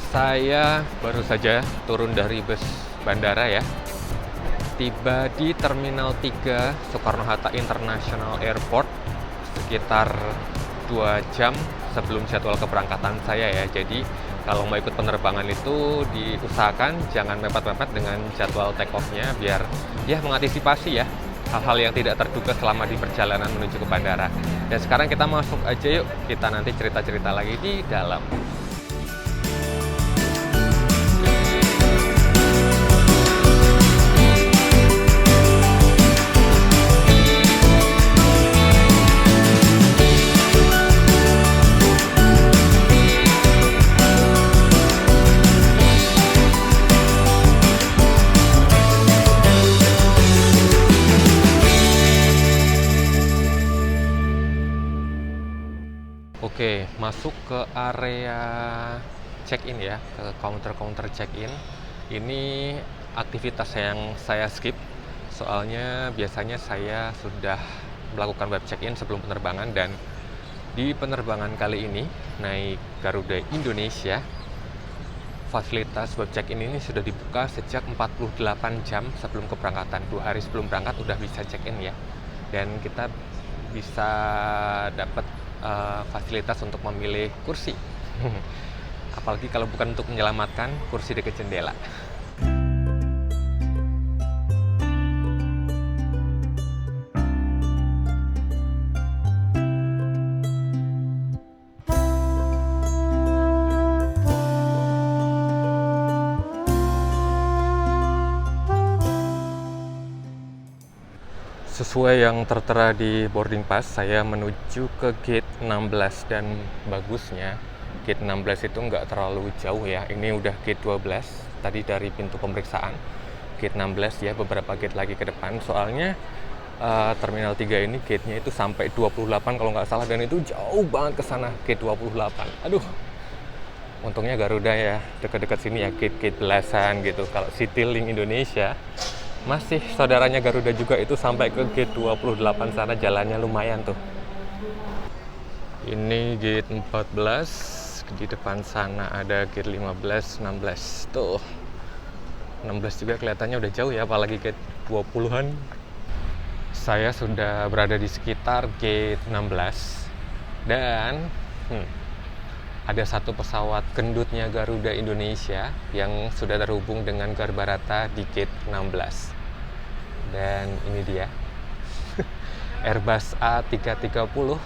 Saya baru saja turun dari bus bandara ya. Tiba di Terminal 3 Soekarno-Hatta International Airport sekitar 2 jam sebelum jadwal keberangkatan saya ya. Jadi kalau mau ikut penerbangan itu diusahakan jangan mepet-mepet dengan jadwal take off-nya biar ya mengantisipasi ya hal-hal yang tidak terduga selama di perjalanan menuju ke bandara. Dan sekarang kita masuk aja yuk, kita nanti cerita-cerita lagi di dalam. Oke, masuk ke area check-in ya, ke counter-counter check-in. Ini aktivitas yang saya skip, soalnya biasanya saya sudah melakukan web check-in sebelum penerbangan, dan di penerbangan kali ini naik Garuda Indonesia, fasilitas web check-in ini sudah dibuka sejak 48 jam sebelum keberangkatan. 2 hari sebelum berangkat udah bisa check-in ya, dan kita bisa dapat fasilitas untuk memilih kursi. Apalagi kalau bukan untuk menyelamatkan, kursi dekat jendela. Sesuai yang tertera di boarding pass, saya menuju ke gate 16, dan bagusnya gate 16 itu nggak terlalu jauh ya. Ini udah gate 12 tadi dari pintu pemeriksaan. Gate 16 ya, beberapa gate lagi ke depan. Soalnya Terminal 3 ini gate-nya itu sampai 28 kalau nggak salah, dan itu jauh banget ke sana, gate 28. Aduh, untungnya Garuda ya, dekat-dekat sini ya, gate-gate belasan gitu. Kalau Citylink Indonesia masih saudaranya Garuda juga, itu sampai ke gate 28 sana, jalannya lumayan tuh. Ini gate 14, di depan sana ada gate 15, 16 tuh. 16 juga kelihatannya udah jauh ya, apalagi gate 20-an. Saya sudah berada di sekitar gate 16, dan ada satu pesawat gendutnya Garuda Indonesia yang sudah terhubung dengan Garuda di gate 16. Dan ini dia Airbus A330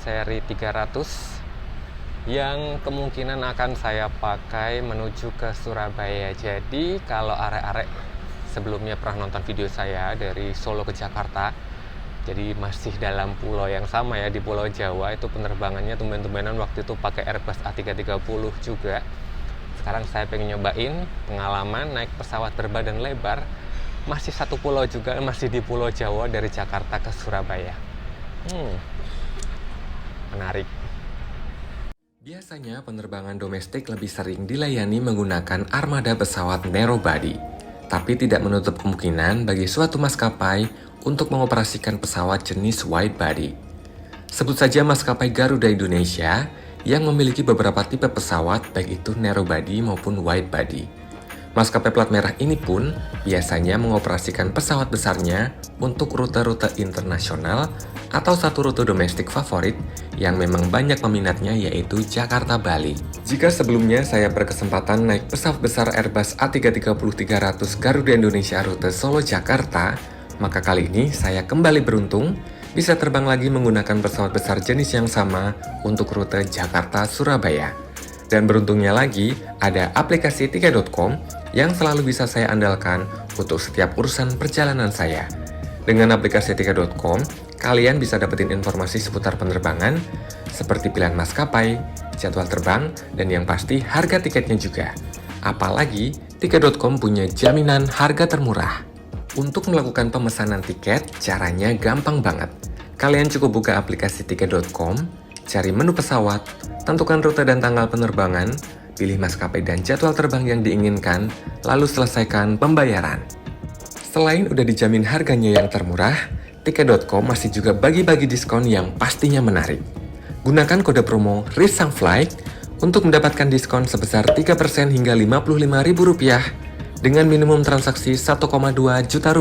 seri 300 yang kemungkinan akan saya pakai menuju ke Surabaya. Jadi kalau arek-arek sebelumnya pernah nonton video saya dari Solo ke Jakarta, jadi masih dalam pulau yang sama ya, di Pulau Jawa, itu penerbangannya tumben-tumbenan waktu itu pakai Airbus A330 juga. Sekarang saya pengen nyobain pengalaman naik pesawat berbadan lebar, masih satu pulau juga, masih di Pulau Jawa, dari Jakarta ke Surabaya. Menarik. Biasanya penerbangan domestik lebih sering dilayani menggunakan armada pesawat narrow body, tapi tidak menutup kemungkinan bagi suatu maskapai untuk mengoperasikan pesawat jenis wide body. Sebut saja maskapai Garuda Indonesia yang memiliki beberapa tipe pesawat, baik itu narrow body maupun wide body. Maskapai plat merah ini pun biasanya mengoperasikan pesawat besarnya untuk rute-rute internasional atau satu rute domestik favorit yang memang banyak peminatnya, yaitu Jakarta-Bali. Jika sebelumnya saya berkesempatan naik pesawat besar Airbus A330-300 Garuda Indonesia rute Solo-Jakarta, maka kali ini saya kembali beruntung bisa terbang lagi menggunakan pesawat besar jenis yang sama untuk rute Jakarta-Surabaya. Dan beruntungnya lagi, ada aplikasi tiket.com yang selalu bisa saya andalkan untuk setiap urusan perjalanan saya. Dengan aplikasi tiket.com, kalian bisa dapetin informasi seputar penerbangan, seperti pilihan maskapai, jadwal terbang, dan yang pasti harga tiketnya juga. Apalagi, tiket.com punya jaminan harga termurah. Untuk melakukan pemesanan tiket, caranya gampang banget. Kalian cukup buka aplikasi tiket.com, cari menu pesawat, tentukan rute dan tanggal penerbangan, pilih maskapai dan jadwal terbang yang diinginkan, lalu selesaikan pembayaran. Selain udah dijamin harganya yang termurah, Tiket.com masih juga bagi-bagi diskon yang pastinya menarik. Gunakan kode promo RISANGFLIGHT untuk mendapatkan diskon sebesar 3% hingga Rp55.000 dengan minimum transaksi Rp1,2 juta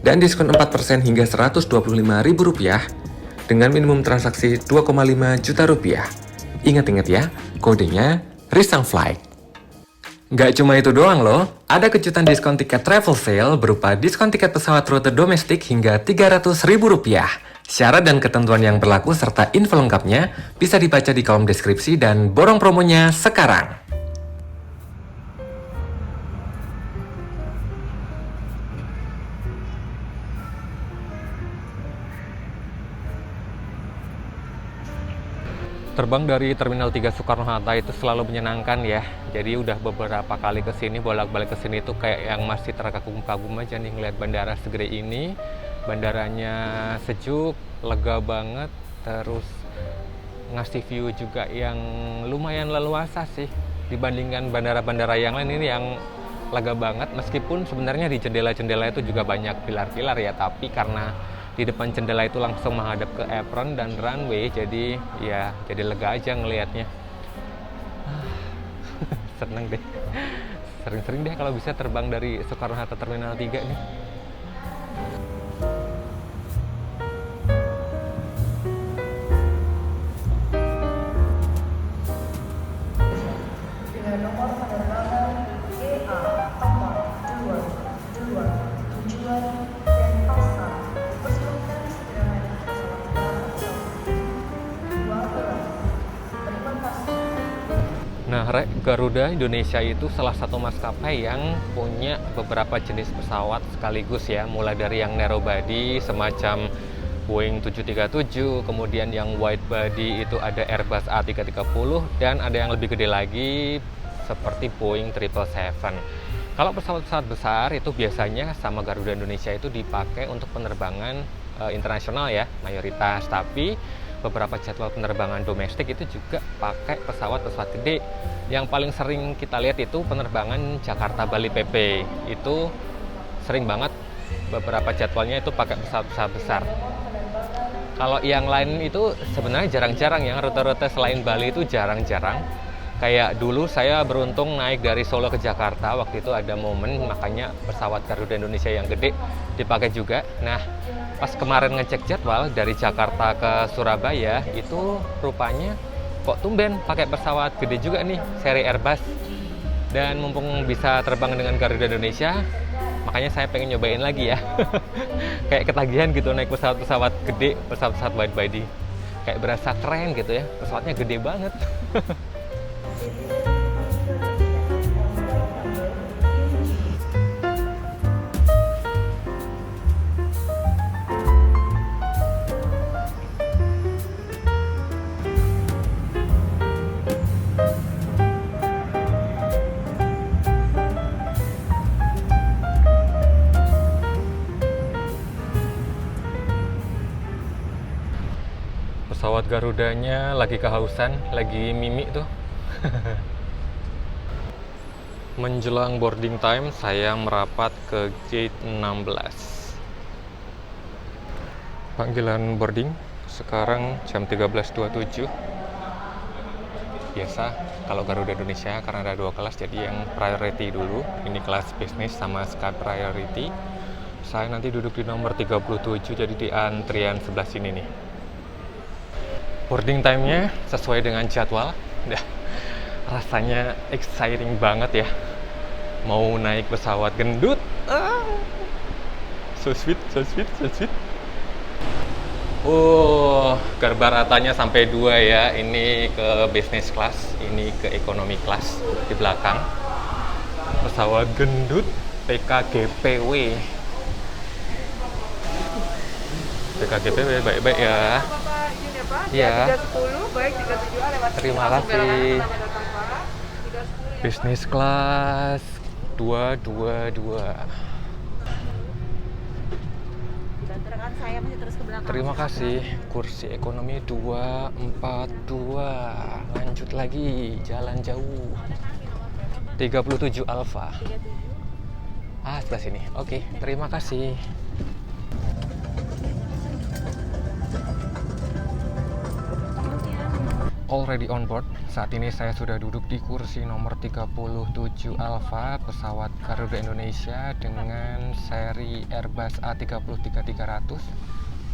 dan diskon 4% hingga Rp125.000 dengan minimum transaksi Rp2,5 juta. Ingat-ingat ya, kodenya RISANGFLIGHT. Nggak cuma itu doang loh, ada kejutan diskon tiket travel sale berupa diskon tiket pesawat rute domestik hingga Rp300.000. Syarat dan ketentuan yang berlaku serta info lengkapnya bisa dibaca di kolom deskripsi dan borong promonya sekarang. Terbang dari Terminal 3 Soekarno-Hatta itu selalu menyenangkan ya. Jadi udah beberapa kali kesini, bolak-balik kesini tuh kayak yang masih terkagum-kagum aja nih ngeliat bandara segede ini. Bandaranya sejuk, lega banget, terus ngasih view juga yang lumayan leluasa sih. Dibandingkan bandara-bandara yang lain, ini yang lega banget. Meskipun sebenarnya di jendela-jendela itu juga banyak pilar-pilar ya, tapi karena di depan jendela itu langsung menghadap ke apron dan runway, jadi ya jadi lega aja ngelihatnya. Seneng deh, sering-sering deh kalau bisa terbang dari Soekarno-Hatta Terminal 3 nih. Dengan nomor penerbangan EA 422 tujuan Denpasar, dipersilakan segera naik pesawat dalam 12. Terima kasih. Nah, Garuda Indonesia itu salah satu maskapai yang punya beberapa jenis pesawat sekaligus ya, mulai dari yang narrow body semacam Boeing 737, kemudian yang wide body itu ada Airbus A330, dan ada yang lebih gede lagi seperti Boeing 777. Kalau pesawat-pesawat besar itu biasanya sama Garuda Indonesia itu dipakai untuk penerbangan internasional ya, mayoritas. Tapi beberapa jadwal penerbangan domestik itu juga pakai pesawat-pesawat gede. Yang paling sering kita lihat itu penerbangan Jakarta-Bali PP. Itu sering banget beberapa jadwalnya itu pakai pesawat-pesawat besar. Kalau yang lain itu sebenarnya jarang-jarang ya, rute-rute selain Bali itu jarang-jarang. Kayak dulu saya beruntung naik dari Solo ke Jakarta, waktu itu ada momen makanya pesawat Garuda Indonesia yang gede dipakai juga. Nah, pas kemarin ngecek jadwal dari Jakarta ke Surabaya itu rupanya kok tumben pakai pesawat gede juga nih, seri Airbus. Dan mumpung bisa terbang dengan Garuda Indonesia, makanya saya pengen nyobain lagi ya. Kayak ketagihan gitu naik pesawat-pesawat gede, pesawat-pesawat wide body. Kayak berasa keren gitu ya, pesawatnya gede banget. Pesawat Garudanya lagi kehausan, lagi mimik tuh. Menjelang boarding time, saya merapat ke gate 16. Panggilan boarding sekarang jam 13.27. Biasa kalau Garuda Indonesia karena ada dua kelas, jadi yang priority dulu. Ini kelas bisnis sama Sky Priority. Saya nanti duduk di nomor 37, jadi di antrian sebelah sini nih. Boarding time-nya sesuai dengan jadwal. Rasanya exciting banget ya. Mau naik pesawat gendut. So sweet, so sweet, so sweet. Garbaratanya sampai 2 ya. Ini ke business class, ini ke economy class di belakang. Pesawat gendut PKGPW. PKGPW baik-baik ya. Iya. 310 baik 372 lewat. Terima kasih. Business class 222. rekan saya masih terus ke belakang. Terima kasih. Kursi ekonomi 242. Lanjut lagi, jalan jauh. 37 Alfa. 37. Sebelah sini. Oke, terima kasih. Already on board. Saat ini saya sudah duduk di kursi nomor 37 Alfa pesawat Garuda Indonesia dengan seri Airbus A330-300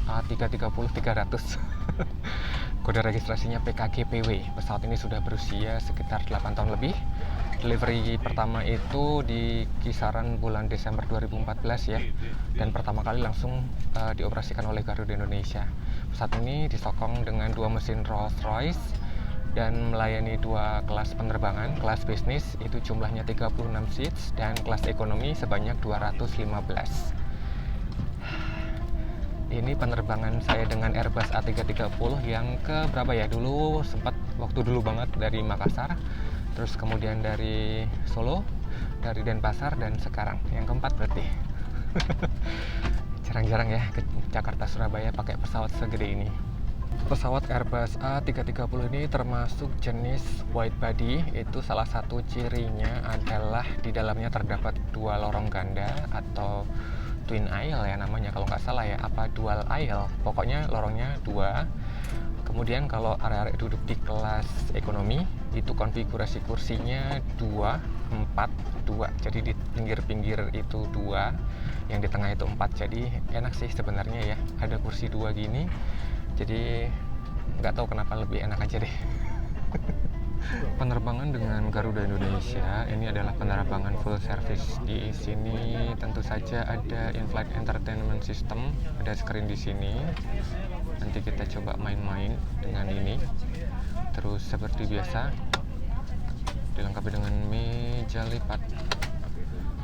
A330-300 kode registrasinya PKGPW. Pesawat ini sudah berusia sekitar 8 tahun lebih. Delivery pertama itu di kisaran bulan Desember 2014 ya, dan pertama kali langsung dioperasikan oleh Garuda Indonesia. Pesawat ini disokong dengan 2 mesin Rolls-Royce dan melayani 2 kelas penerbangan. Kelas bisnis itu jumlahnya 36 seats dan kelas ekonomi sebanyak 215. Ini penerbangan saya dengan Airbus A330 yang ke berapa ya, dulu sempat waktu dulu banget dari Makassar, terus kemudian dari Solo, dari Denpasar, dan sekarang yang keempat berarti. Jarang-jarang ya ke Jakarta Surabaya pakai pesawat segede ini. Pesawat Airbus A330 ini termasuk jenis wide body. Itu salah satu cirinya adalah di dalamnya terdapat 2 lorong ganda atau twin aisle ya namanya kalau nggak salah ya, apa dual aisle, pokoknya lorongnya 2. Kemudian kalau area-area duduk di kelas ekonomi itu konfigurasi kursinya 2, 4, 2. Jadi di pinggir-pinggir itu 2, yang di tengah itu 4. Jadi enak sih sebenarnya ya, ada kursi 2 gini. Jadi nggak tahu kenapa lebih enak aja deh. Penerbangan dengan Garuda Indonesia ini adalah penerbangan full service. Di sini tentu saja ada in-flight entertainment system, ada screen di sini. Nanti kita coba main-main dengan ini. Terus seperti biasa dilengkapi dengan meja lipat.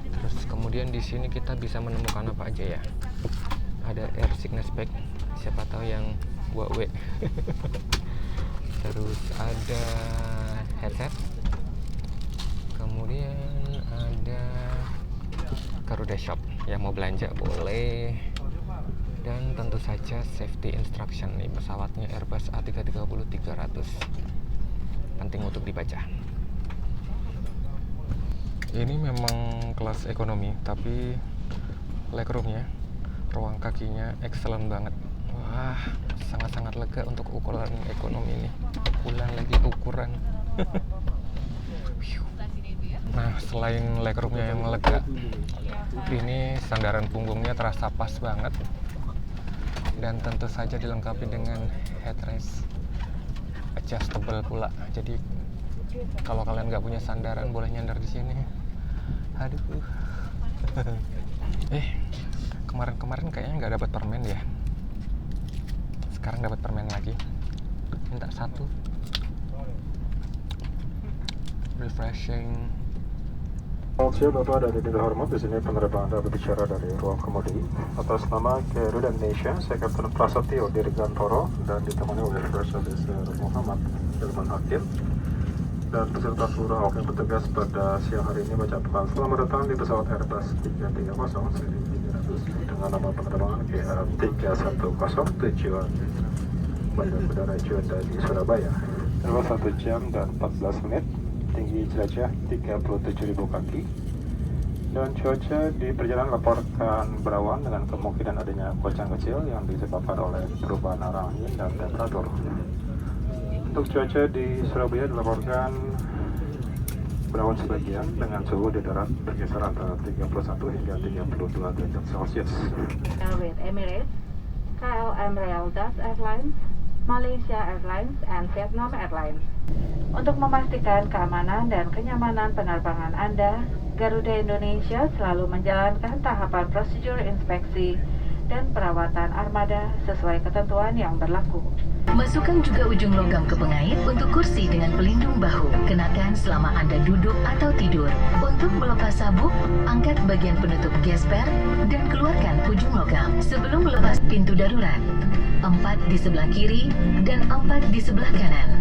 Terus kemudian di sini kita bisa menemukan apa aja ya. Ada air sickness bag, siapa tahu yang W. Terus ada headset, kemudian ada Garuda Shop yang mau belanja boleh, dan tentu saja safety instruction. Nih pesawatnya Airbus A330-300, penting untuk dibaca. Ini memang kelas ekonomi, tapi legroomnya, ruang kakinya excellent banget. Wah, sangat-sangat lega untuk ukuran ekonomi ini. Ukuran. Nah, selain legroomnya yang lega, ini sandaran punggungnya terasa pas banget, dan tentu saja dilengkapi dengan headrest adjustable pula. Jadi kalau kalian nggak punya sandaran boleh nyandar di sini. Aduh. Kemarin kayaknya nggak dapat permen ya. Sekarang dapat permen lagi. Minta 1. Refreshing. Siap Bapak dan Ibu hormat, di sini penerbangan dapat bicara dari ruang kemudi. Atas nama Garuda Indonesia, saya Kapten Prasetyo Dirgantoro dan ditemani oleh First Officer Muhammad Ilman Hakim dan beserta seluruh awak yang bertugas pada siang hari ini mengucapkan selamat datang di pesawat Airbus 330 seri 300 dengan nama penerbangan GA310 tujuan Bandara Udara Juanda di Surabaya. Lewat 1 jam dan 14 menit. Tinggi jelajah 37.000 kaki, dan cuaca di perjalanan laporkan berawan dengan kemungkinan adanya goncang kecil yang disebabkan oleh perubahan arah angin dan temperatur. Untuk cuaca di Surabaya dilaporkan berawan sebagian dengan suhu di darat berkisar antara 31 hingga 32 derajat Celcius. With Emirates, KLM Royal Dutch Airlines, Malaysia Airlines, and Vietnam Airlines. Untuk memastikan keamanan dan kenyamanan penerbangan Anda, Garuda Indonesia selalu menjalankan tahapan prosedur inspeksi dan perawatan armada sesuai ketentuan yang berlaku. Masukkan juga ujung logam ke pengait untuk kursi dengan pelindung bahu. Kenakan selama Anda duduk atau tidur. Untuk melepas sabuk, angkat bagian penutup gesper dan keluarkan ujung logam. Sebelum melepas pintu darurat, 4 di sebelah kiri dan 4 di sebelah kanan.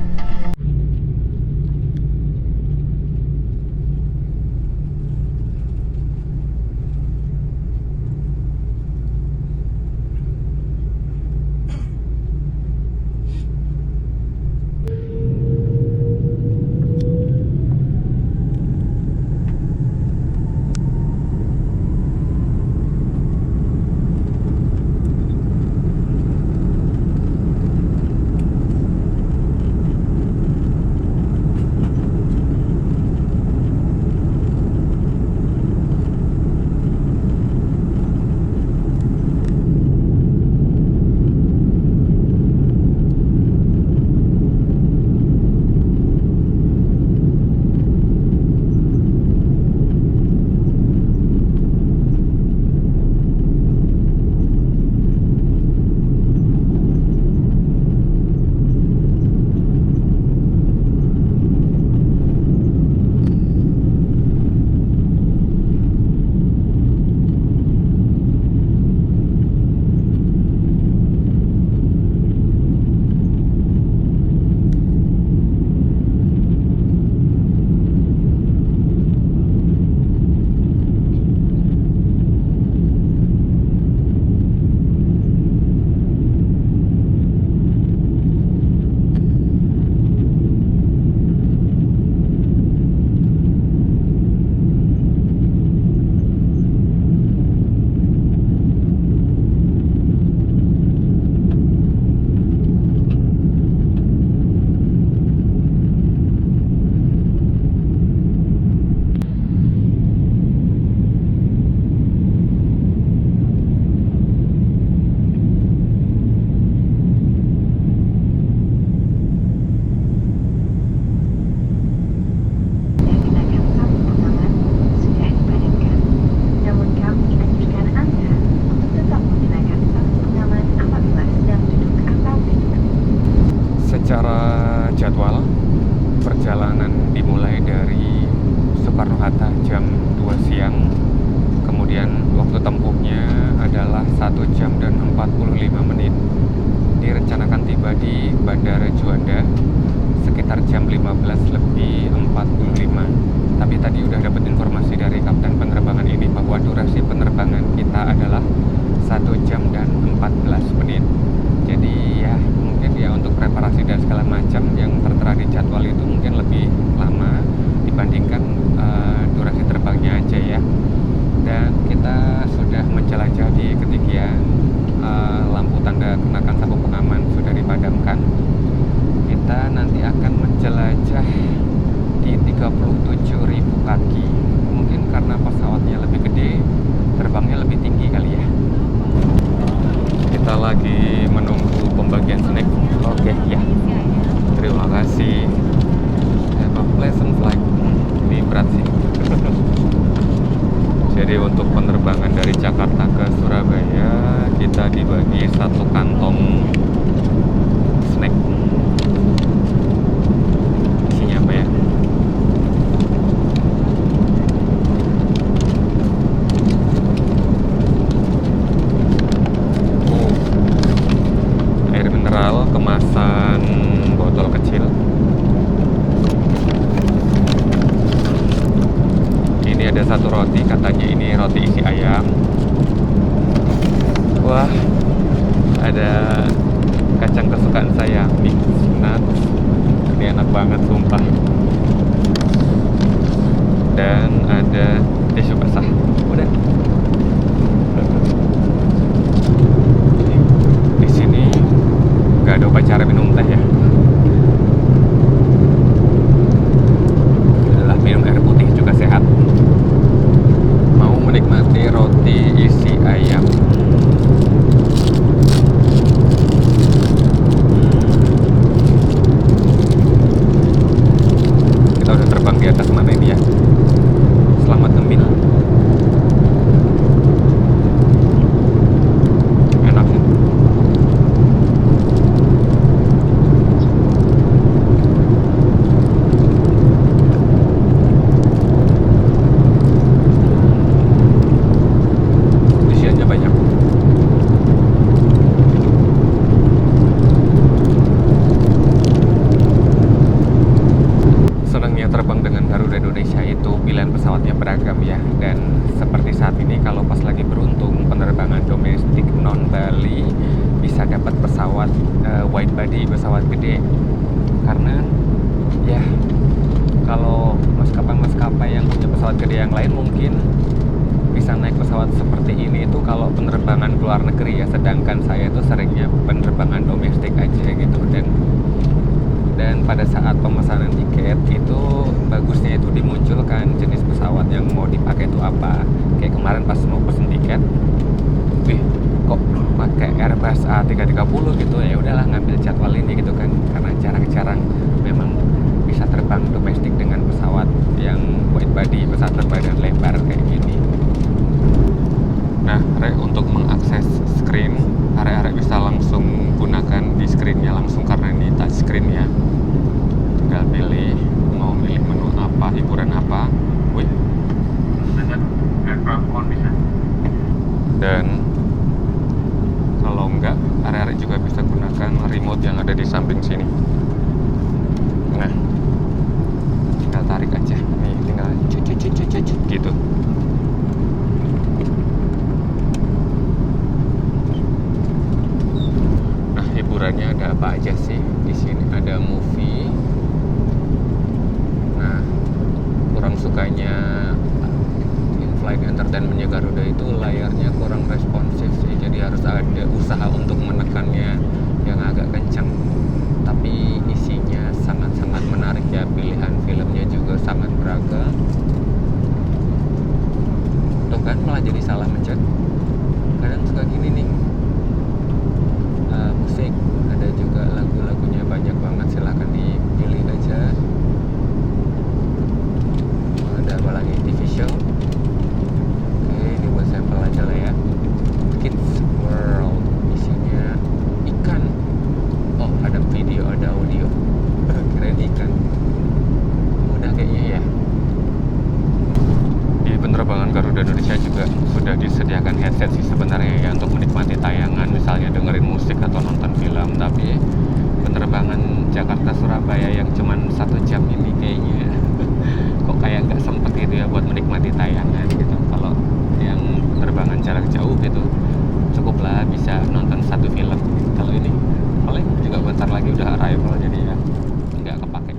1 jam dan 45 menit. Direncanakan tiba di Bandara Juanda sekitar jam 15 lebih 45. Tapi tadi udah dapat informasi dari kapten penerbangan ini bahwa durasi penerbangan kita adalah 1 jam dan 14 menit. Jadi ya mungkin ya untuk preparasi dan segala macam yang tertera di jadwal itu mungkin lebih lama dibandingkan durasi terbangnya aja ya. Dan kita sudah menjelajah di ketinggian, lampu tanda kenakan sabuk pengaman sudah dipadamkan. Kita nanti akan menjelajah di 37.000 kaki. Mungkin karena pesawatnya lebih gede, terbangnya lebih tinggi kali ya. Kita lagi menunggu pembagian snack. Oke, ya. Terima kasih. Have a pleasant flight. Ini berat sih. Jadi untuk penerbangan dari Jakarta ke Surabaya kita dibagi 1 kantong snack. Isinya apa ya? Air mineral kemasan botol kecil. Ini ada 1 roti, katanya ini roti isi ayam. Wah, ada kacang kesukaan saya, mix nuts. Ini enak banget sumpah. Dan ada tisu basah. Udah. Di sini nggak ada upacara minum teh ya. Adalah minum air putih juga sehat. Mau menikmati roti isi ayam. Kita udah terbang di atas mana ini ya? Selamat ngemil. Enak sih. Isiannya banyak. Senangnya terbang dengan Garuda Indonesia itu pilihan pesawatnya beragam ya. Dan seperti saat ini kalau pas lagi beruntung penerbangan domestik non Bali bisa dapat pesawat wide body, pesawat gede. Karena ya kalau maskapai-maskapai yang punya pesawat gede yang lain mungkin bisa naik pesawat seperti ini itu kalau penerbangan ke luar negeri ya, sedangkan saya itu seringnya penerbangan domestik aja gitu. Dan pada saat pemesanan tiket itu bagusnya itu dimunculkan jenis pesawat yang mau dipakai itu apa. Kayak kemarin pas mau pesen tiket, wih kok pakai Airbus A330 gitu, ya udahlah ngambil jadwal ini gitu kan, karena jarang-jarang memang bisa terbang domestik dengan pesawat yang wide body, pesawat berbadan lebar kayak gini. Nah, untuk mengakses screen, arek-arek bisa langsung gunakan di screennya langsung karena ini touch screen ya. Tinggal pilih mau milih menu apa, hiburan apa. Wih, aircraft on bisa. Dan kalau enggak, arek-arek juga bisa gunakan remote yang ada di samping sini. Nah, tinggal tarik aja. Nih, tinggal cut gitu. Nah, hiburannya ada apa aja sih? Di sini ada movie. Nah, kurang sukanya in-flight entertainment-nya Garuda itu layarnya kurang responsif sih. Jadi harus ada usaha untuk menekannya yang agak kencang. Tapi isinya sangat-sangat menarik ya, pilihan filmnya juga sangat beragam. Tuh kan malah jadi salah mencet. Kadang suka gini nih. Musik ada juga, lagu-lagunya banyak banget, silahkan dipilih aja. Ada apa lagi? TV show. Oke, ini buat sampel aja lah ya. Kids World, isinya ikan. Oh, ada video, ada audio. Keren ikan. Udah kayaknya ya. Di penerbangan Garuda Indonesia juga sudah sudah disediakan headset sih sebenarnya ya untuk menikmati tayangan, misalnya dengerin musik atau nonton film. Tapi penerbangan Jakarta Surabaya yang cuman 1 jam ini kayaknya kok kayak nggak sempet gitu ya buat menikmati tayangan gitu. Kalau yang penerbangan jarak jauh gitu cukuplah bisa nonton 1 film. Kalau ini paling juga bentar lagi udah arrival, jadi ya nggak kepake.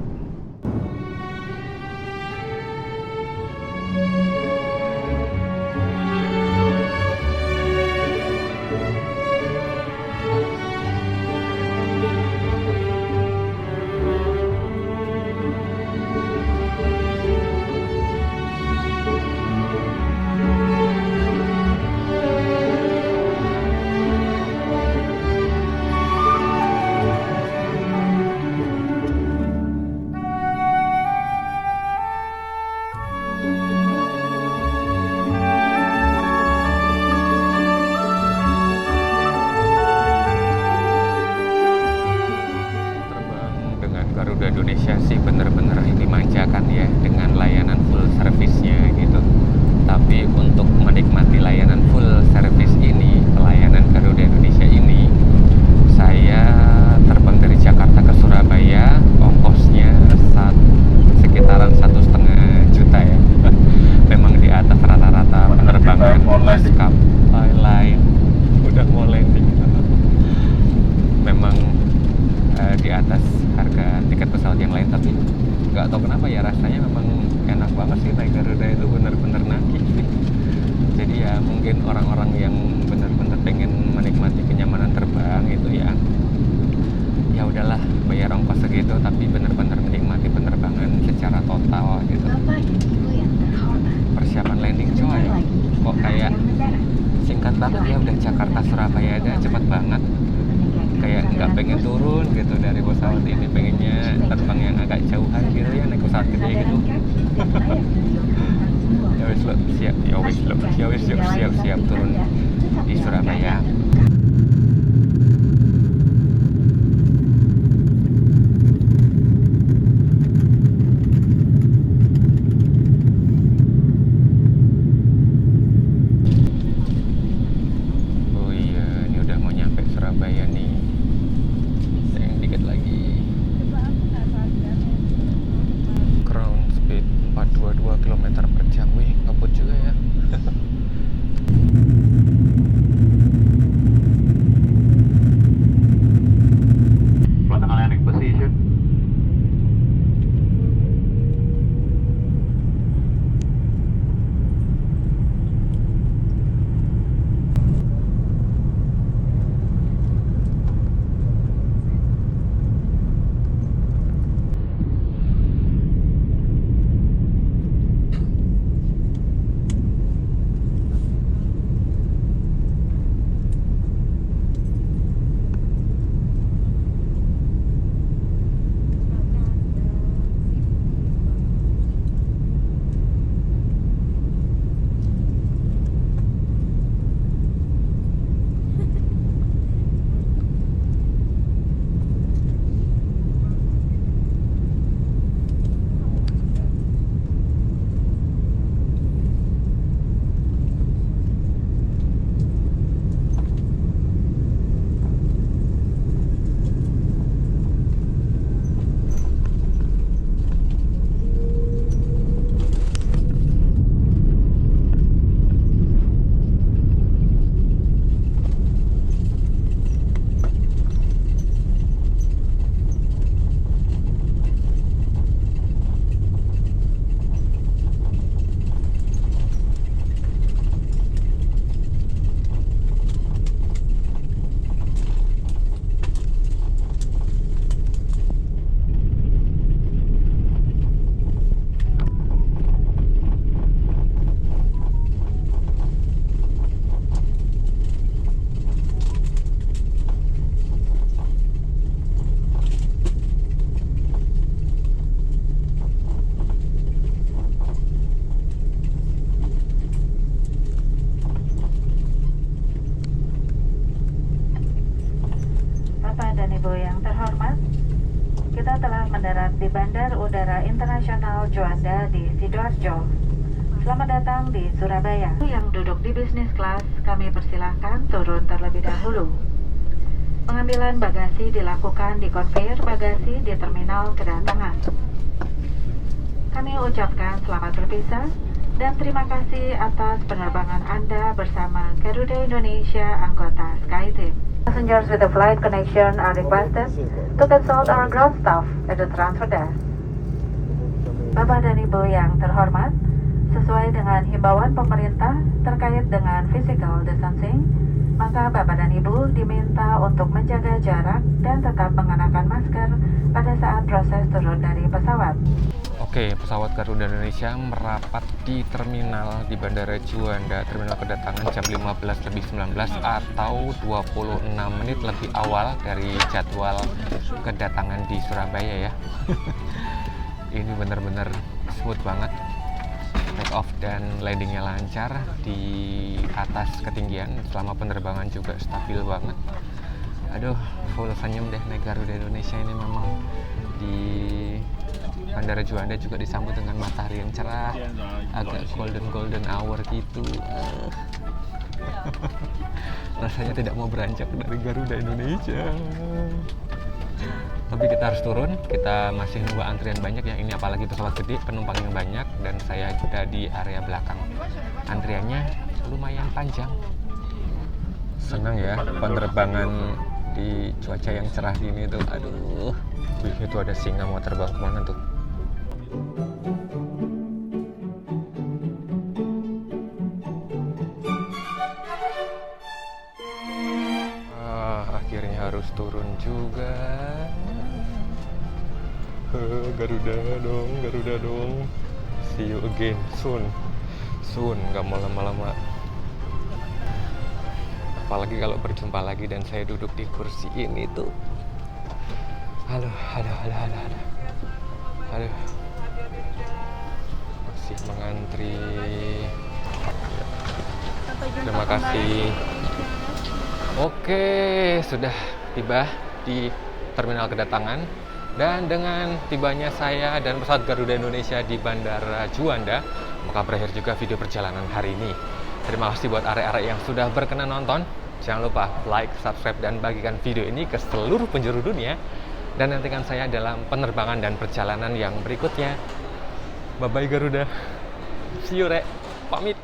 Garuda Indonesia sih bener-bener dimanjakan ya dengan layanan full service-nya gitu. Tapi untuk menikmati layanan full service ini, pelayanan Garuda Indonesia ini, saya terbang dari Jakarta ke Surabaya, ongkosnya sekitaran 1,5 juta ya. Memang di atas rata-rata penerbangan maskapai lain. Udah mau landing. Memang di atas harga tiket pesawat yang lain, tapi nggak tahu kenapa ya rasanya memang enak banget sih naik Garuda itu, bener-bener nagih sih. Jadi ya mungkin orang-orang yang bener-bener pengen menikmati kenyamanan terbang itu ya udahlah bayar ongkos segitu tapi bener-bener menikmati penerbangan secara total gitu. Bapak dan Ibu yang terhormat, Persiapan landing coy kok kayak singkat banget ya, udah Jakarta Surabaya aja cepet banget. Kayak nggak pengen turun gitu dari pesawat ini, pengennya terbang yang agak jauhan gitu ya, naik pesawat gede gitu. Ya wis lo siap turun di Surabaya. Oh iya, ini udah mau nyampe Surabaya nih. Dikit lagi. Ground speed 422 km per jam. Wih, ngebut juga ya. Flight landing position. Kita telah mendarat di Bandar Udara Internasional Juanda di Sidoarjo. Selamat datang di Surabaya. Yang duduk di bisnis kelas, kami persilahkan turun terlebih dahulu. Pengambilan bagasi dilakukan di konveyor bagasi di terminal kedatangan. Kami ucapkan selamat berpisah dan terima kasih atas penerbangan Anda bersama Garuda Indonesia anggota SkyTeam. Passengers with a flight connection are requested to consult our ground staff at the transfer desk. Bapak dan Ibu yang terhormat, sesuai dengan himbauan pemerintah terkait dengan physical distancing, maka Bapak dan Ibu diminta untuk menjaga jarak dan tetap mengenakan masker pada saat proses turun dari pesawat. Oke, pesawat Garuda Indonesia merapat di terminal di Bandara Juanda, terminal kedatangan jam 15.19 atau 26 menit lebih awal dari jadwal kedatangan di Surabaya ya. Ini benar-benar smooth banget, take off dan landingnya lancar di atas ketinggian, selama penerbangan juga stabil banget. Aduh, full senyum deh naik Garuda Indonesia ini. Memang di Bandara Juanda juga disambut dengan matahari yang cerah, agak golden hour gitu. Rasanya tidak mau beranjak dari Garuda Indonesia. Tapi kita harus turun, kita masih nunggu antrian banyak ya. Ini apalagi pesawat gede, penumpang yang banyak, dan saya sudah di area belakang. Antriannya lumayan panjang. Senang ya penerbangan di cuaca yang cerah gini tuh. Aduh, wih, itu ada singa mau terbang kemana tuh. Akhirnya harus turun juga. Garuda dong. See you again soon, nggak mau lama-lama. Apalagi kalau berjumpa lagi dan saya duduk di kursi ini tuh. Aduh. Masih mengantri. Terima kasih. Oke, sudah tiba di terminal kedatangan. Dan dengan tibanya saya dan pesawat Garuda Indonesia di Bandara Juanda, maka berakhir juga video perjalanan hari ini. Terima kasih buat arek-arek yang sudah berkenan nonton. Jangan lupa like, subscribe, dan bagikan video ini ke seluruh penjuru dunia. Dan nantikan saya dalam penerbangan dan perjalanan yang berikutnya. Bye-bye Garuda. See you, Rek. Pamit.